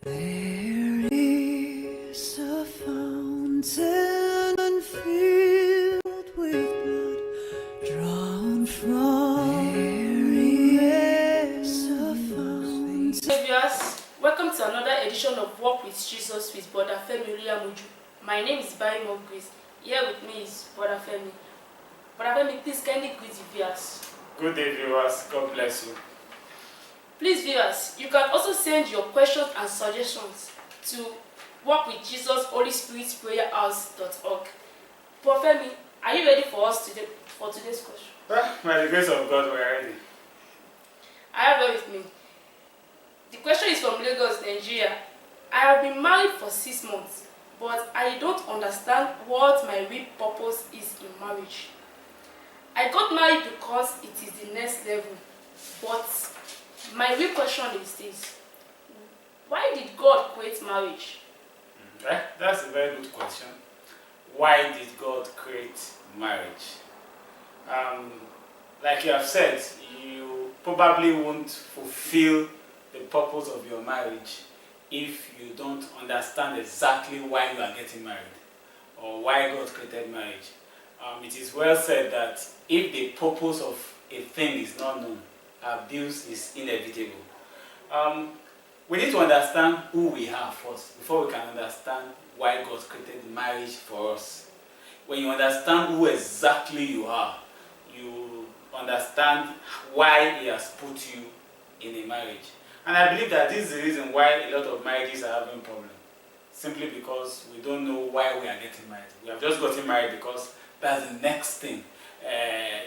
There is a fountain filled with blood drawn from. There is a fountain. Hey viewers, welcome to another edition of Walk with Jesus with Brother Femi Oluyamoju. My name is Barry of Grace. Here with me is Brother Femi. Brother Femi, please kindly greet the viewers. Good day, viewers. God bless you. Please, viewers, you can also send your questions and suggestions to walkwithjesusholyspiritprayerhouse.org. Brother Femi, are you ready for us today for today's question? Well, by the grace of God, we are ready. I have it with me. The question is from Lagos, Nigeria. I have been married for 6 months, but I don't understand what my real purpose is in marriage. I got married because it is the next level, but my real question is this: why did God create marriage? That's a very good question. Why did God create marriage? Like you have said, you probably won't fulfill the purpose of your marriage if you don't understand exactly why you are getting married or why God created marriage. It is well said that if the purpose of a thing is not known, abuse is inevitable. We need to understand who we are first before we can understand why God created marriage for us. When you understand who exactly you are, you understand why He has put you in a marriage. And I believe that this is the reason why a lot of marriages are having problems. Simply because we don't know why we are getting married. We have just gotten married because that's the next thing.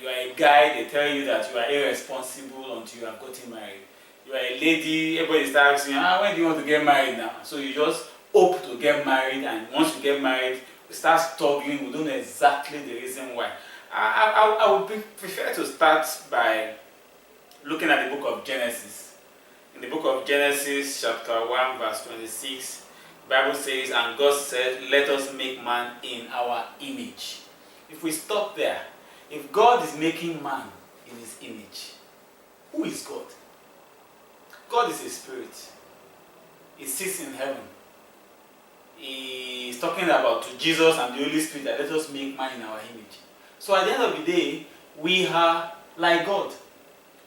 You are a guy, they tell you that you are irresponsible until you have gotten married. You are a lady, everybody starts asking, when do you want to get married now? So you just hope to get married, and once you get married, we start struggling. We don't know exactly the reason why. I would prefer to start by looking at the book of Genesis. In the book of Genesis, chapter 1, verse 26, the Bible says, and God said, let us make man in our image. If we stop there, if God is making man in His image, who is God? God is a spirit. He sits in heaven. He is talking about to Jesus and the Holy Spirit that let us make man in our image. So at the end of the day, we are like God.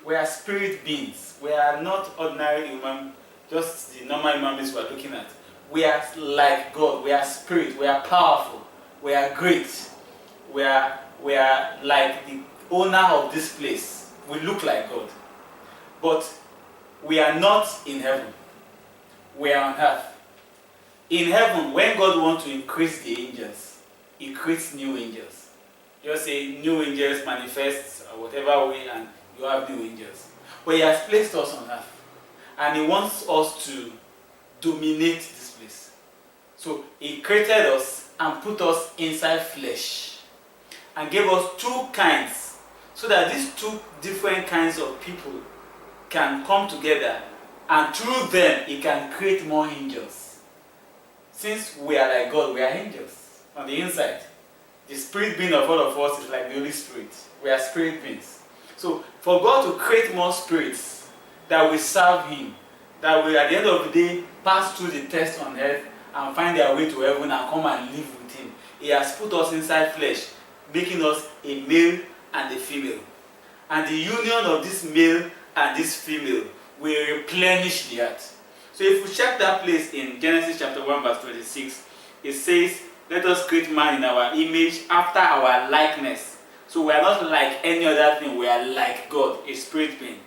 We are spirit beings. We are not ordinary human, just the normal human beings we are looking at. We are like God. We are spirit. We are powerful. We are great. We are like the owner of this place. We look like God. But we are not in heaven. We are on earth. In heaven, when God wants to increase the angels, He creates new angels. Just say new angels manifest or whatever way, and you have new angels. But He has placed us on earth. And He wants us to dominate this place. So He created us and put us inside flesh. And gave us two kinds, so that these two different kinds of people can come together, and through them He can create more angels. Since we are like God, we are angels on the inside. The spirit being of all of us is like the Holy Spirit. We are spirit beings. So for God to create more spirits that will serve Him, that will at the end of the day pass through the test on earth and find their way to heaven and come and live with Him, He has put us inside flesh, making us a male and a female. And the union of this male and this female will replenish the earth. So if we check that place in Genesis chapter 1 verse 26, it says, let us create man in our image after our likeness. So we are not like any other thing, we are like God, a spirit being.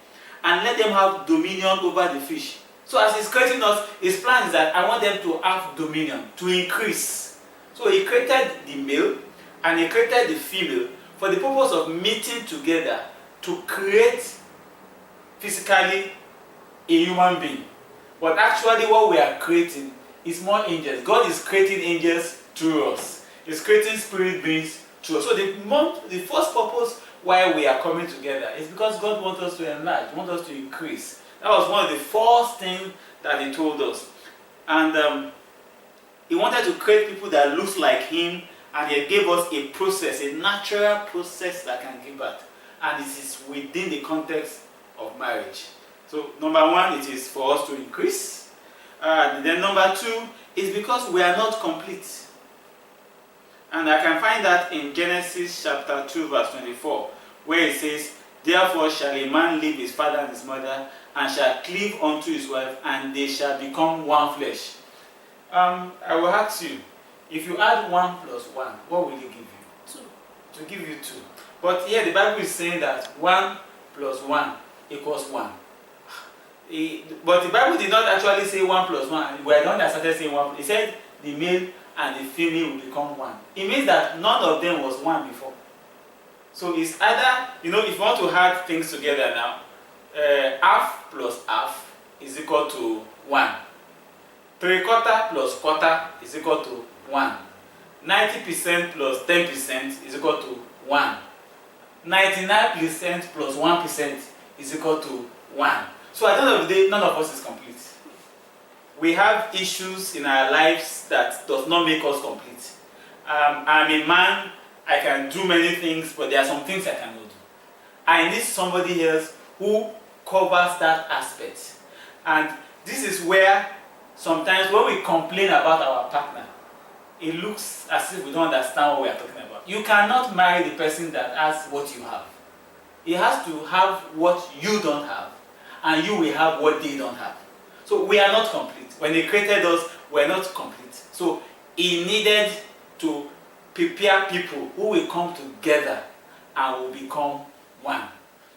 And let them have dominion over the fish. So as He's creating us, His plan is that I want them to have dominion, to increase. So He created the male and He created the female for the purpose of meeting together to create physically a human being. But actually what we are creating is more angels. God is creating angels through us. He's creating spirit beings through us. So the first purpose why we are coming together is because God wants us to enlarge, wants us to increase. That was one of the first things that He told us. And He wanted to create people that look like Him, and He gave us a process, a natural process that can give birth. And this is within the context of marriage. So number one, it is for us to increase. Then number 2 is because we are not complete. And I can find that in Genesis chapter 2 verse 24, where it says, "Therefore shall a man leave his father and his mother, and shall cleave unto his wife, and they shall become one flesh." I will ask you, if you add 1 plus 1, what will it give you? 2. To give you 2. But here the Bible is saying that 1 plus 1 equals 1. But the Bible did not actually say 1 plus 1. We are the one that started saying 1. It said the male and the female will become 1. It means that none of them was 1 before. So it's either, if you want to add things together now, half plus half is equal to 1. 3/4 plus quarter is equal to 1. 90% plus 10% is equal to 1. 99% plus 1% is equal to 1. So at the end of the day, none of us is complete. We have issues in our lives that does not make us complete. I'm a man, I can do many things, but there are some things I cannot do. I need somebody else who covers that aspect. And this is where sometimes when we complain about our partner, it looks as if we don't understand what we are talking about. You cannot marry the person that has what you have. He has to have what you don't have, and you will have what they don't have. So we are not complete. When He created us, we are not complete. So He needed to prepare people who will come together and will become one.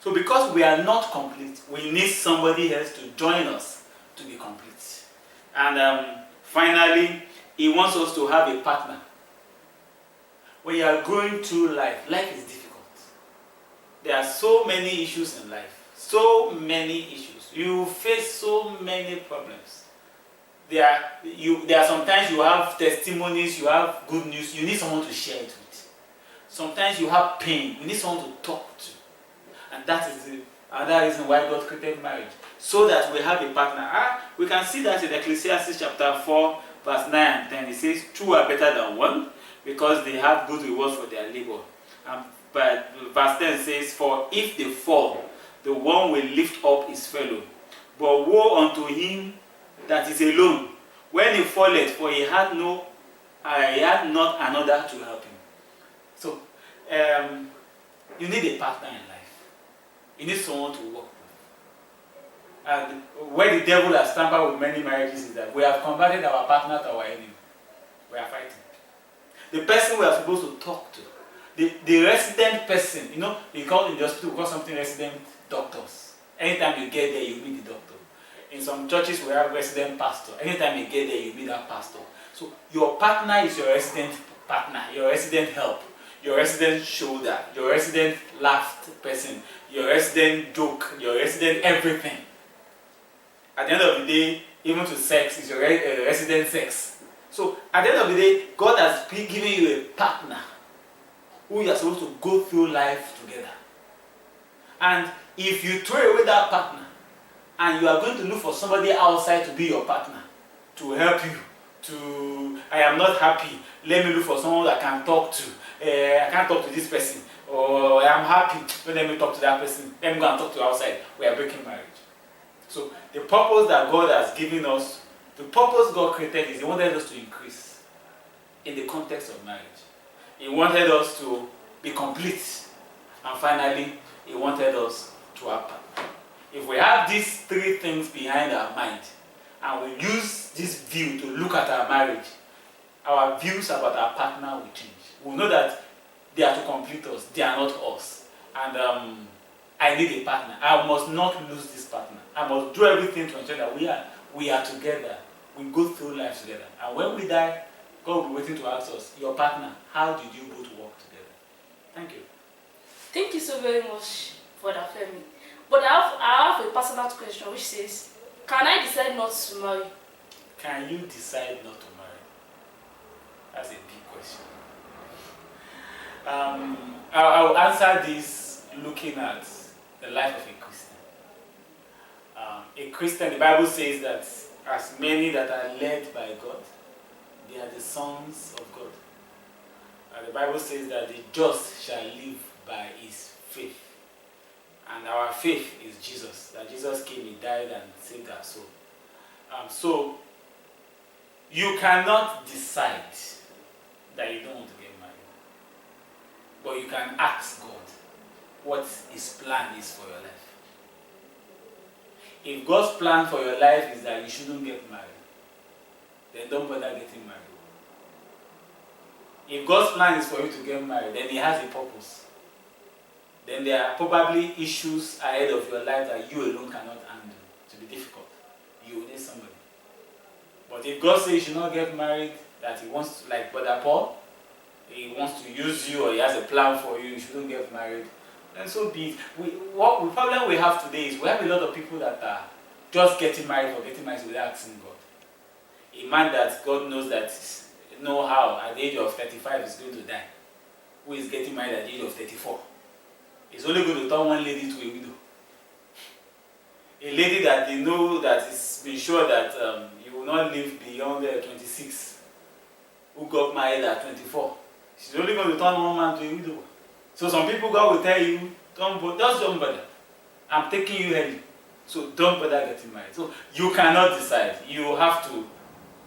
So because we are not complete, we need somebody else to join us to be complete. And finally, He wants us to have a partner. When you are going through life, life is difficult. There are so many issues in life. So many issues. You face so many problems. There are sometimes you have testimonies, you have good news, you need someone to share it with. Sometimes you have pain, you need someone to talk to. And that is another reason why God created marriage. So that we have a partner. We can see that in Ecclesiastes chapter 4, verse 9 and 10. It says, "Two are better than one, because they have good rewards for their labor." But verse 10 says, "For if they fall, the one will lift up his fellow. But woe unto him that is alone, when he falleth, for he had not another to help him." So, you need a partner in life. You need someone to work with. And where the devil has tampered with many marriages is that we have converted our partner to our enemy. We are fighting. The person we are supposed to talk to, the resident person, we call in the hospital, we call something resident doctors. Anytime you get there, you meet the doctor. In some churches, we have resident pastor. Anytime you get there, you meet that pastor. So your partner is your resident partner, your resident help, your resident shoulder, your resident laughed person, your resident joke, your resident everything. At the end of the day, even to sex is your resident sex. So at the end of the day, God has given you a partner who you are supposed to go through life together. And if you throw away that partner and you are going to look for somebody outside to be your partner, to help you, I am not happy, let me look for someone that I can talk to. I can't talk to this person. Or I am happy, let me talk to that person. Let me go and talk to outside. We are breaking marriage. So the purpose that God has given us, the purpose God created is He wanted us to increase in the context of marriage. He wanted us to be complete. And finally, He wanted us to have partner. If we have these three things behind our mind, and we use this view to look at our marriage, our views about our partner will change. We'll know that they are to complete us, they are not us. And I need a partner. I must not lose this partner. I must do everything to ensure that we are together. We go through life together. And when we die, God will be waiting to ask us, your partner, how did you both work together? Thank you. Thank you so very much for that, Femi. But I have a personal question which says, can I decide not to marry? Can you decide not to marry? That's a big question. I'll answer this looking at the life of a Christian. A Christian, the Bible says that as many that are led by God, they are the sons of God. The Bible says that the just shall live by his faith. And our faith is Jesus. That Jesus came, He died and saved our soul. So You cannot decide that you don't want to get married. But you can ask God what His plan is for your life. If God's plan for your life is that you shouldn't get married, then don't bother getting married. If God's plan is for you to get married, then He has a purpose. Then there are probably issues ahead of your life that you alone cannot handle. To be difficult. You will need somebody. But if God says you should not get married, that He wants to, like Brother Paul, He wants to use you, or He has a plan for you, you shouldn't get married, then so be it. What the problem we have today is we have a lot of people that are just getting married for getting married without asking God. A man that God knows that know how at the age of 35 is going to die, who is getting married at the age of 34, is only going to turn one lady to a widow. A lady that they know that is been sure that you will not live beyond 26, who got married at 24. She's only going to turn one man to a widow. So some people, God will tell you, just don't bother. I'm taking you early. So don't bother getting married. So you cannot decide. You have to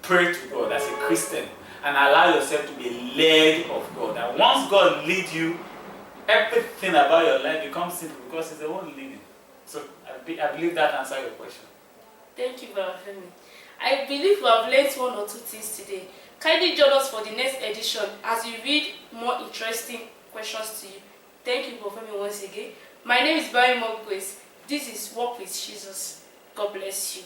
pray to God as a Christian and allow yourself to be led of God. And once God leads you, everything about your life becomes simple because He's the one leading. So I believe that answers your question. Thank you, Brother Femi. I believe we have learned one or two things today. Kindly join us for the next edition as we read more interesting questions to you. Thank you, Brother Femi, once again. My name is Barry Mogwes. This is Walk with Jesus. God bless you.